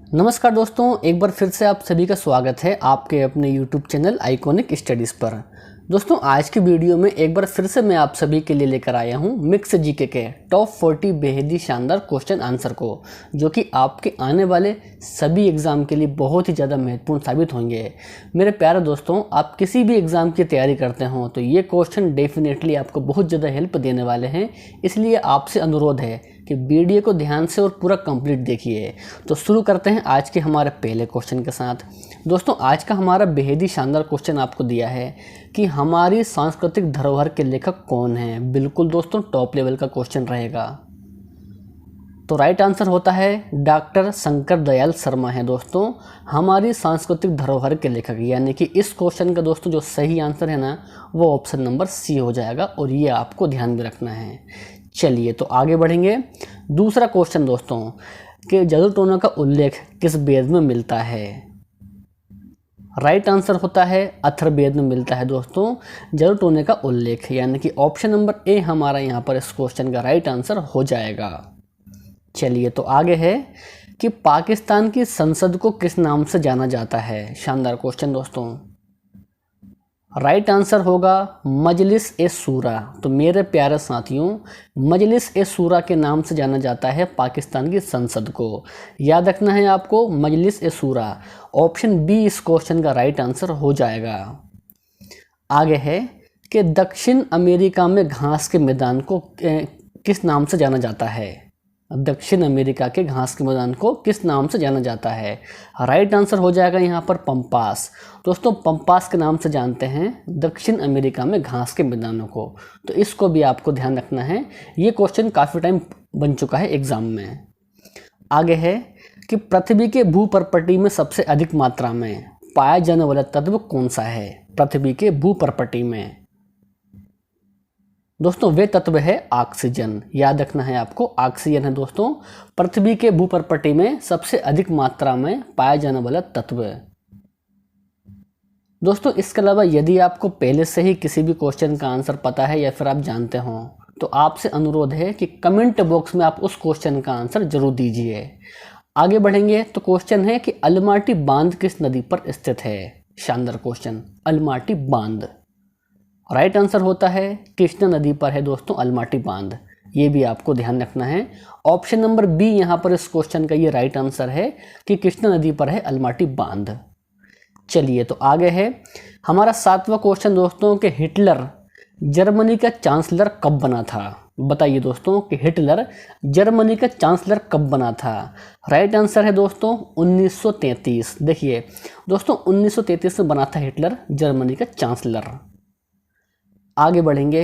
नमस्कार दोस्तों, एक बार फिर से आप सभी का स्वागत है आपके अपने YouTube चैनल आइकॉनिक स्टडीज़ पर। दोस्तों, आज की वीडियो में एक बार फिर से मैं आप सभी के लिए लेकर आया हूं मिक्स जीके के टॉप 40 बेहद ही शानदार क्वेश्चन आंसर को, जो कि आपके आने वाले सभी एग्ज़ाम के लिए बहुत ही ज़्यादा महत्वपूर्ण साबित होंगे। मेरे प्यारे दोस्तों, आप किसी भी एग्ज़ाम की तैयारी करते हो तो ये क्वेश्चन डेफिनेटली आपको बहुत ज़्यादा हेल्प देने वाले हैं। इसलिए आपसे अनुरोध है कि वीडियो को ध्यान से और पूरा कंप्लीट देखिए। तो शुरू करते हैं आज के हमारे पहले क्वेश्चन के साथ। दोस्तों, आज का हमारा बेहद ही शानदार क्वेश्चन आपको दिया है कि हमारी सांस्कृतिक धरोहर के लेखक कौन हैं। बिल्कुल दोस्तों, टॉप लेवल का क्वेश्चन रहेगा। तो राइट आंसर होता है डॉक्टर शंकर दयाल शर्मा है दोस्तों, हमारी सांस्कृतिक धरोहर के लेखक। यानी कि इस क्वेश्चन का दोस्तों जो सही आंसर है ना, वो ऑप्शन नंबर सी हो जाएगा और ये आपको ध्यान में रखना है। चलिए तो आगे बढ़ेंगे। दूसरा क्वेश्चन दोस्तों कि जदुटोना का उल्लेख किस वेद में मिलता है। राइट आंसर होता है अथर्ववेद में मिलता है दोस्तों जदुटोने का उल्लेख। यानी कि ऑप्शन नंबर ए हमारा यहाँ पर इस क्वेश्चन का राइट आंसर हो जाएगा। चलिए तो आगे है कि पाकिस्तान की संसद को किस नाम से जाना जाता है। शानदार क्वेश्चन दोस्तों। राइट आंसर होगा मजलिस ए शूरा। तो मेरे प्यारे साथियों, मजलिस ए शूरा के नाम से जाना जाता है पाकिस्तान की संसद को। याद रखना है आपको, मजलिस ए शूरा। ऑप्शन बी इस क्वेश्चन का राइट आंसर हो जाएगा। आगे है कि दक्षिण अमेरिका में घास के मैदान को किस नाम से जाना जाता है। दक्षिण अमेरिका के घास के मैदान को किस नाम से जाना जाता है। राइट आंसर हो जाएगा यहाँ पर पंपास। दोस्तों, पंपास के नाम से जानते हैं दक्षिण अमेरिका में घास के मैदानों को। तो इसको भी आपको ध्यान रखना है, ये क्वेश्चन काफ़ी टाइम बन चुका है एग्जाम में। आगे है कि पृथ्वी के भूपर्पटी में सबसे अधिक मात्रा में पाया जाने वाला तत्व कौन सा है। पृथ्वी के भूपर्पटी में दोस्तों वे तत्व है ऑक्सीजन। याद रखना है आपको, ऑक्सीजन है दोस्तों पृथ्वी के भूपर्पटी में सबसे अधिक मात्रा में पाया जाने वाला तत्व। दोस्तों, इसके अलावा यदि आपको पहले से ही किसी भी क्वेश्चन का आंसर पता है या फिर आप जानते हो तो आपसे अनुरोध है कि कमेंट बॉक्स में आप उस क्वेश्चन का आंसर जरूर दीजिए। आगे बढ़ेंगे तो क्वेश्चन है कि अलमाटी बांध किस नदी पर स्थित है। शानदार क्वेश्चन, अलमाटी बांध। राइट आंसर होता है कृष्णा नदी पर है दोस्तों अलमाटी बांध। ये भी आपको ध्यान रखना है। ऑप्शन नंबर बी यहाँ पर इस क्वेश्चन का ये राइट आंसर है कि कृष्णा नदी पर है अलमाटी बांध। चलिए तो आगे है हमारा सातवां क्वेश्चन दोस्तों कि हिटलर जर्मनी का चांसलर कब बना था। बताइए दोस्तों कि हिटलर जर्मनी का चांसलर कब बना था। राइट आंसर है दोस्तों 1933। देखिए दोस्तों 1933 में बना था हिटलर जर्मनी का चांसलर। आगे बढ़ेंगे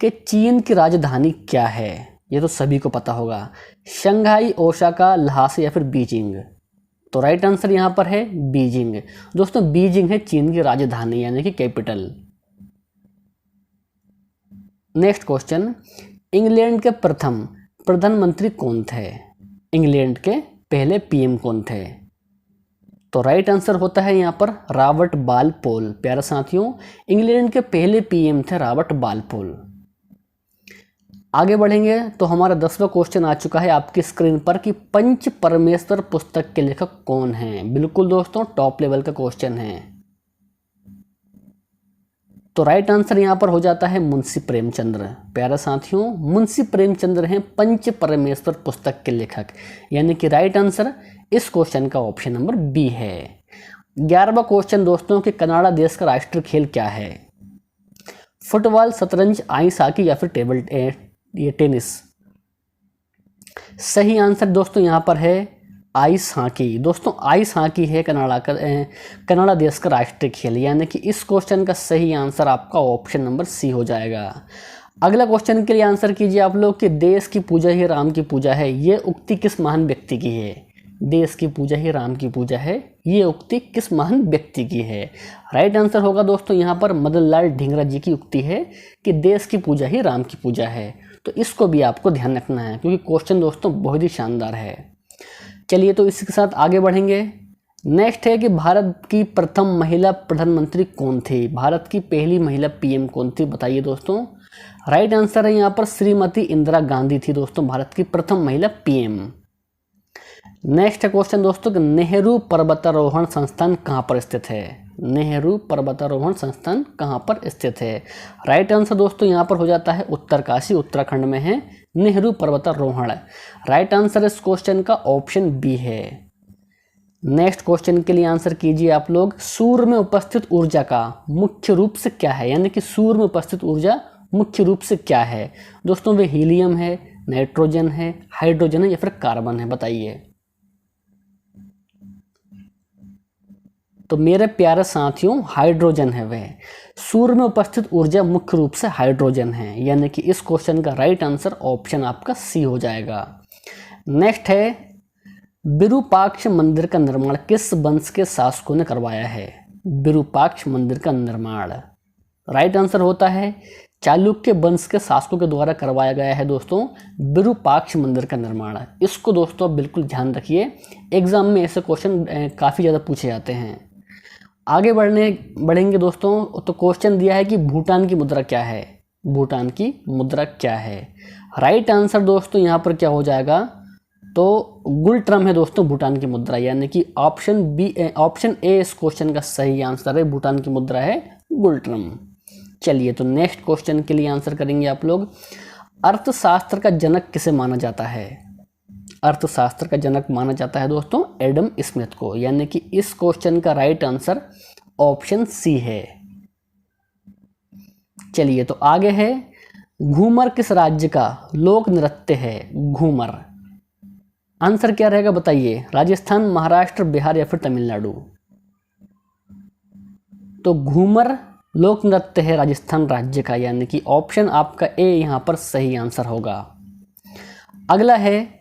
कि चीन की राजधानी क्या है। ये तो सभी को पता होगा, शंघाई, ओसाका, ल्हासा या फिर बीजिंग। तो राइट आंसर यहाँ पर है बीजिंग। दोस्तों बीजिंग है चीन की राजधानी यानी कि कैपिटल। नेक्स्ट क्वेश्चन, इंग्लैंड के प्रथम प्रधानमंत्री कौन थे। इंग्लैंड के पहले पीएम कौन थे। तो राइट आंसर होता है यहाँ पर रॉबर्ट बालपोल। प्यारे साथियों, इंग्लैंड के पहले पीएम थे रॉबर्ट बालपोल। आगे बढ़ेंगे तो हमारा 10वां क्वेश्चन आ चुका है आपकी स्क्रीन पर कि पंच परमेश्वर पुस्तक के लेखक कौन हैं। बिल्कुल दोस्तों टॉप लेवल का क्वेश्चन है। तो राइट आंसर यहाँ पर हो जाता है मुंशी प्रेमचंद्र। प्यारे साथियों, मुंशी प्रेमचंद्र हैं पंच परमेश्वर पुस्तक के लेखक। यानी कि राइट आंसर इस क्वेश्चन का ऑप्शन नंबर बी है। 11वां क्वेश्चन दोस्तों कि कनाडा देश का राष्ट्रीय खेल क्या है। फुटबॉल, शतरंज, आइस हॉकी या फिर ये टेनिस। सही आंसर दोस्तों यहाँ पर है आइस हॉकी। दोस्तों आइस हॉकी है कनाडा देश का राष्ट्रीय खेल। यानी कि इस क्वेश्चन का सही आंसर आपका ऑप्शन नंबर सी हो जाएगा। अगला क्वेश्चन के लिए आंसर कीजिए आप लोग कि देश की पूजा ही राम की पूजा है, ये उक्ति किस महान व्यक्ति की है। देश की पूजा ही राम की पूजा है, ये उक्ति किस महान व्यक्ति की है। राइट आंसर होगा दोस्तों यहाँ पर मदन लाल ढींगरा जी की उक्ति है कि देश की पूजा ही राम की पूजा है। तो इसको भी आपको ध्यान रखना है क्योंकि क्वेश्चन दोस्तों बहुत ही शानदार है। चलिए तो इसी के साथ आगे बढ़ेंगे। नेक्स्ट है कि भारत की प्रथम महिला प्रधानमंत्री कौन थी। भारत की पहली महिला पीएम कौन थी, बताइए दोस्तों। राइट आंसर है यहाँ पर श्रीमती इंदिरा गांधी थी दोस्तों भारत की प्रथम महिला पीएम। नेक्स्ट क्वेश्चन दोस्तों कि नेहरू पर्वतारोहण संस्थान कहाँ पर स्थित है। नेहरू पर्वतारोहण संस्थान कहाँ पर स्थित है। राइट आंसर दोस्तों यहाँ पर हो जाता है उत्तरकाशी, उत्तराखंड में है नेहरू पर्वतारोहण। राइट आंसर इस क्वेश्चन का ऑप्शन बी है। नेक्स्ट क्वेश्चन के लिए आंसर कीजिए आप लोग। सूर्य में उपस्थित ऊर्जा का मुख्य रूप से क्या है, यानी कि सूर्य में उपस्थित ऊर्जा मुख्य रूप से क्या है। दोस्तों वे हीलियम है, नाइट्रोजन है, हाइड्रोजन है या फिर कार्बन है, बताइए। तो मेरे प्यारे साथियों हाइड्रोजन है वह। सूर्य में उपस्थित ऊर्जा मुख्य रूप से हाइड्रोजन है, यानी कि इस क्वेश्चन का राइट आंसर ऑप्शन आपका सी हो जाएगा। नेक्स्ट है विरूपाक्ष मंदिर का निर्माण किस वंश के शासकों ने करवाया है। विरूपाक्ष मंदिर का निर्माण राइट आंसर होता है चालुक्य वंश के शासकों के द्वारा करवाया गया है दोस्तों विरूपाक्ष मंदिर का निर्माण। इसको दोस्तों बिल्कुल ध्यान रखिए, एग्जाम में ऐसे क्वेश्चन काफ़ी ज़्यादा पूछे जाते हैं। आगे बढ़ेंगे दोस्तों। तो क्वेश्चन दिया है कि भूटान की मुद्रा क्या है। भूटान की मुद्रा क्या है। राइट आंसर दोस्तों यहाँ पर क्या हो जाएगा, तो गुलट्रम है दोस्तों भूटान की मुद्रा, यानी कि ऑप्शन ए इस क्वेश्चन का सही आंसर है। भूटान की मुद्रा है गुलट्रम। चलिए तो नेक्स्ट क्वेश्चन के लिए आंसर करेंगे आप लोग। अर्थशास्त्र का जनक किसे माना जाता है। अर्थशास्त्र का जनक माना जाता है दोस्तों एडम स्मिथ को, यानी कि इस क्वेश्चन का राइट आंसर ऑप्शन सी है। चलिए तो आगे है घूमर किस राज्य का लोक नृत्य है। घूमर आंसर क्या रहेगा बताइए। राजस्थान, महाराष्ट्र, बिहार या फिर तमिलनाडु। तो घूमर लोक नृत्य है राजस्थान राज्य का, यानी कि ऑप्शन आपका ए यहां पर सही आंसर होगा। अगला है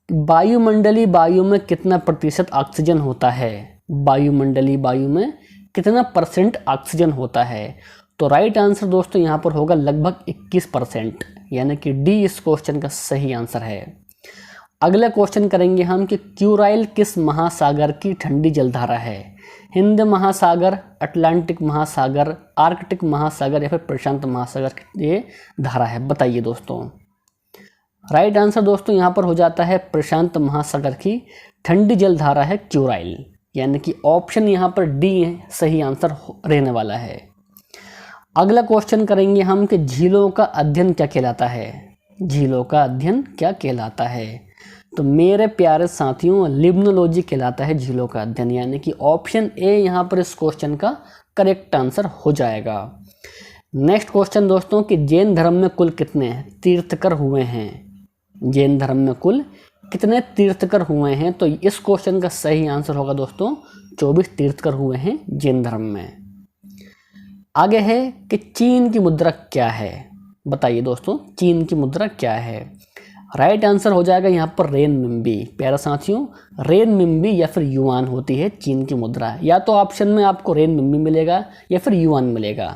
वायुमंडलीय वायु में कितना प्रतिशत ऑक्सीजन होता है। वायुमंडलीय वायु में कितना परसेंट ऑक्सीजन होता है। तो राइट आंसर दोस्तों यहां पर होगा लगभग 21%, यानी कि डी इस क्वेश्चन का सही आंसर है। अगला क्वेश्चन करेंगे हम कि क्यूराइल किस महासागर की ठंडी जलधारा है। हिंद महासागर, अटलांटिक महासागर, आर्कटिक महासागर या फिर प्रशांत महासागर की ये धारा है, बताइए दोस्तों। राइट आंसर दोस्तों यहाँ पर हो जाता है प्रशांत महासागर की ठंडी जलधारा है क्यूराइल, यानी कि ऑप्शन यहाँ पर डी सही आंसर रहने वाला है। अगला क्वेश्चन करेंगे हम कि झीलों का अध्ययन क्या कहलाता है। झीलों का अध्ययन क्या कहलाता है। तो मेरे प्यारे साथियों लिम्नोलॉजी कहलाता है झीलों का अध्ययन, यानी कि ऑप्शन ए यहाँ पर इस क्वेश्चन का करेक्ट आंसर हो जाएगा। नेक्स्ट क्वेश्चन दोस्तों कि जैन धर्म में कुल कितने तीर्थकर हुए हैं। जैन धर्म में कुल कितने तीर्थकर हुए हैं। तो इस क्वेश्चन का सही आंसर होगा दोस्तों 24 तीर्थकर हुए हैं जैन धर्म में। आगे है कि चीन की मुद्रा क्या है, बताइए दोस्तों चीन की मुद्रा क्या है। राइट आंसर हो जाएगा यहाँ पर रेनमिंबी। प्यारे साथियों रेनमिंबी या फिर युआन होती है चीन की मुद्रा, या तो ऑप्शन में आपको रेनमिंबी मिलेगा या फिर युआन मिलेगा।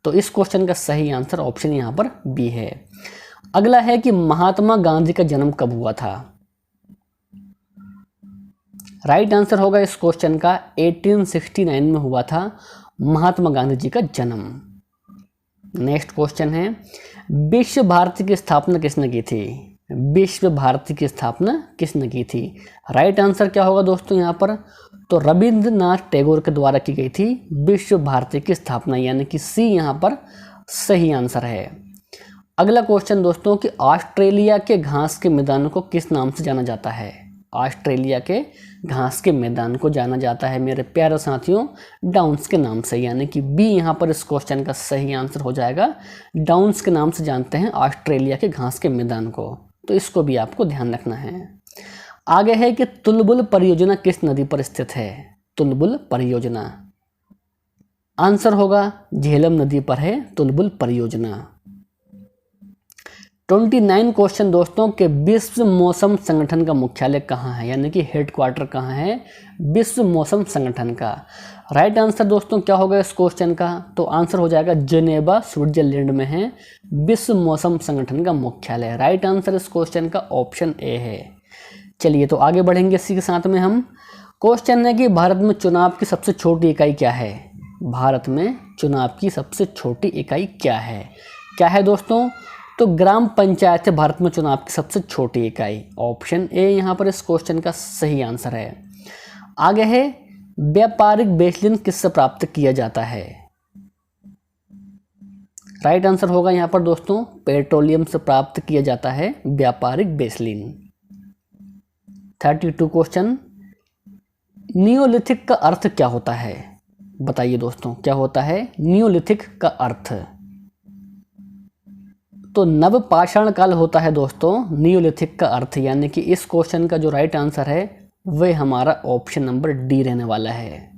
तो इस क्वेश्चन का सही आंसर ऑप्शन यहाँ पर बी है। अगला है कि महात्मा गांधी का जन्म कब हुआ था। राइट आंसर होगा इस क्वेश्चन का 1869 में हुआ था महात्मा गांधी जी का जन्म। नेक्स्ट क्वेश्चन है विश्व भारती की स्थापना किसने की थी। विश्व भारती की स्थापना किसने की थी। राइट आंसर क्या होगा दोस्तों यहाँ पर, तो रविंद्रनाथ टैगोर के द्वारा की गई थी विश्व भारती की स्थापना, यानी कि सी यहाँ पर सही आंसर है। अगला क्वेश्चन दोस्तों कि ऑस्ट्रेलिया के घास के मैदान को किस नाम से जाना जाता है। ऑस्ट्रेलिया के घास के मैदान को जाना जाता है मेरे प्यारे साथियों डाउन्स के नाम से, यानी कि बी यहाँ पर इस क्वेश्चन का सही आंसर हो जाएगा। डाउन्स के नाम से जानते हैं ऑस्ट्रेलिया के घास के मैदान को, तो इसको भी आपको ध्यान रखना है। आगे है कि तुलबुल परियोजना किस नदी पर स्थित है। तुलबुल परियोजना आंसर होगा झेलम नदी पर है तुलबुल परियोजना। 29 क्वेश्चन दोस्तों के विश्व मौसम संगठन का मुख्यालय कहाँ है, यानी कि हेडक्वार्टर कहाँ है विश्व मौसम संगठन का। राइट आंसर दोस्तों क्या होगा इस क्वेश्चन का, तो आंसर हो जाएगा जेनेवा स्विट्जरलैंड में है विश्व मौसम संगठन का मुख्यालय। राइट आंसर इस क्वेश्चन का ऑप्शन ए है। चलिए तो आगे बढ़ेंगे इसी के साथ में हम। क्वेश्चन है कि भारत में चुनाव की सबसे छोटी इकाई क्या है। भारत में चुनाव की सबसे छोटी इकाई क्या है। क्या है दोस्तों, तो ग्राम पंचायत है भारत में चुनाव की सबसे छोटी इकाई। ऑप्शन ए यहाँ पर इस क्वेश्चन का सही आंसर है। आगे है व्यापारिक बेसलिन किससे प्राप्त किया जाता है? राइट आंसर होगा यहाँ पर दोस्तों पेट्रोलियम से प्राप्त किया जाता है व्यापारिक बेसलिन। 32 क्वेश्चन, नियोलिथिक का अर्थ क्या होता है? बताइए दोस्तों क्या होता है नियोलिथिक का अर्थ? तो नवपाषाण काल होता है दोस्तों नियोलिथिक का अर्थ, यानी कि इस क्वेश्चन का जो राइट आंसर है वह हमारा ऑप्शन नंबर डी रहने वाला है।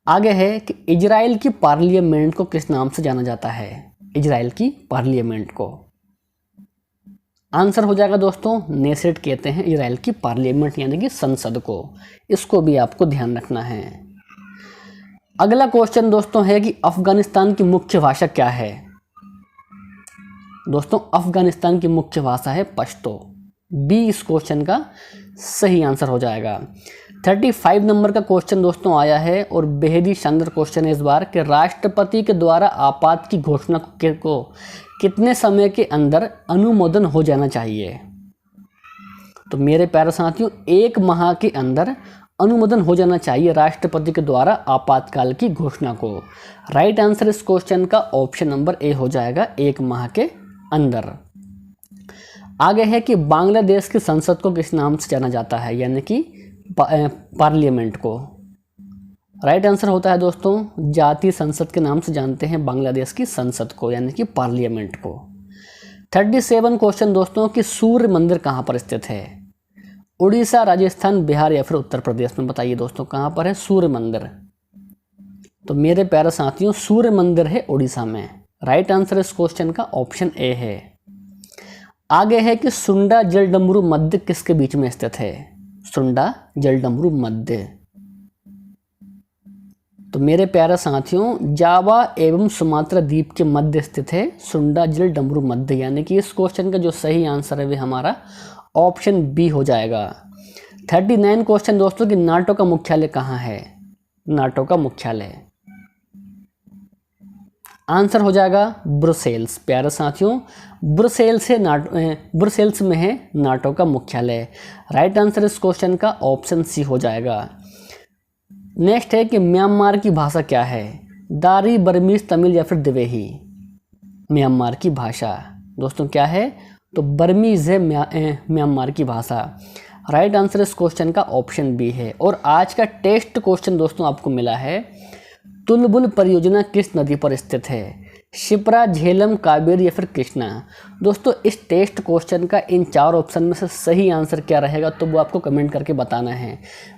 आगे है कि इजराइल की पार्लियामेंट को किस नाम से जाना जाता है? इजराइल की पार्लियामेंट को आंसर हो जाएगा दोस्तों नेसेट कहते हैं इजराइल की पार्लियामेंट यानी कि संसद को। इसको भी आपको ध्यान रखना है। अगला क्वेश्चन दोस्तों है कि अफगानिस्तान की मुख्य भाषा क्या है? दोस्तों अफगानिस्तान की मुख्य भाषा है पश्तो। बी इस क्वेश्चन का सही आंसर हो जाएगा। 35 नंबर का क्वेश्चन दोस्तों आया है और बेहद ही शानदार क्वेश्चन है इस बार कि राष्ट्रपति के द्वारा आपात की घोषणा को कितने समय के अंदर अनुमोदन हो जाना चाहिए? तो मेरे प्यारे साथियों 1 माह के अंदर अनुमोदन हो जाना चाहिए राष्ट्रपति के द्वारा आपातकाल की घोषणा को। राइट आंसर इस क्वेश्चन का ऑप्शन नंबर ए हो जाएगा 1 माह के अंदर। आगे है कि बांग्लादेश की संसद को किस नाम से जाना जाता है, यानी कि पार्लियामेंट को? राइट आंसर होता है दोस्तों जातीय संसद के नाम से जानते हैं बांग्लादेश की संसद को, यानी कि पार्लियामेंट को। 37 क्वेश्चन दोस्तों कि सूर्य मंदिर कहाँ पर स्थित है? उड़ीसा, राजस्थान, बिहार या फिर उत्तर प्रदेश में? बताइए दोस्तों कहाँ पर है सूर्य मंदिर? तो मेरे प्यारे साथियों सूर्य मंदिर है उड़ीसा में। राइट आंसर इस क्वेश्चन का ऑप्शन ए है। आगे है कि सुंडा जलडमरू मध्य किसके बीच में स्थित है? सुंडा जलडमरू मध्य। तो मेरे प्यारे साथियों जावा एवं सुमात्रा द्वीप के मध्य स्थित है सुंडा जलडमरू मध्य, यानी कि इस क्वेश्चन का जो सही आंसर है वह हमारा ऑप्शन बी हो जाएगा। 39 क्वेश्चन दोस्तों कि नाटो का मुख्यालय कहाँ है? नाटो का मुख्यालय आंसर हो जाएगा ब्रुसेल्स। प्यारे साथियों ब्रुसेल्स में है नाटो का मुख्यालय। राइट आंसर इस क्वेश्चन का ऑप्शन सी हो जाएगा। नेक्स्ट है कि म्यांमार की भाषा क्या है? दारी, बर्मीज, तमिल या फिर दिवेही? म्यांमार की भाषा दोस्तों क्या है? तो बर्मीज है म्यांमार की भाषा। राइट आंसर इस क्वेश्चन का ऑप्शन बी है। और आज का टेस्ट क्वेश्चन दोस्तों आपको मिला है तुलबुल परियोजना किस नदी पर स्थित है? शिप्रा, झेलम, कावेरी या फिर कृष्णा? दोस्तों इस टेस्ट क्वेश्चन का इन 4 ऑप्शन में से सही आंसर क्या रहेगा तो वो आपको कमेंट करके बताना है।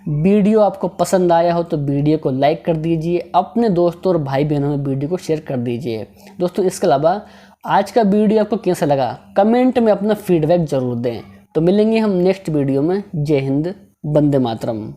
वीडियो आपको पसंद आया हो तो वीडियो को लाइक कर दीजिए, अपने दोस्तों और भाई बहनों में वीडियो को शेयर कर दीजिए। दोस्तों इसके अलावा आज का वीडियो आपको कैसा लगा कमेंट में अपना फीडबैक जरूर दें। तो मिलेंगे हम नेक्स्ट वीडियो में। जय हिंद, वंदे मातरम।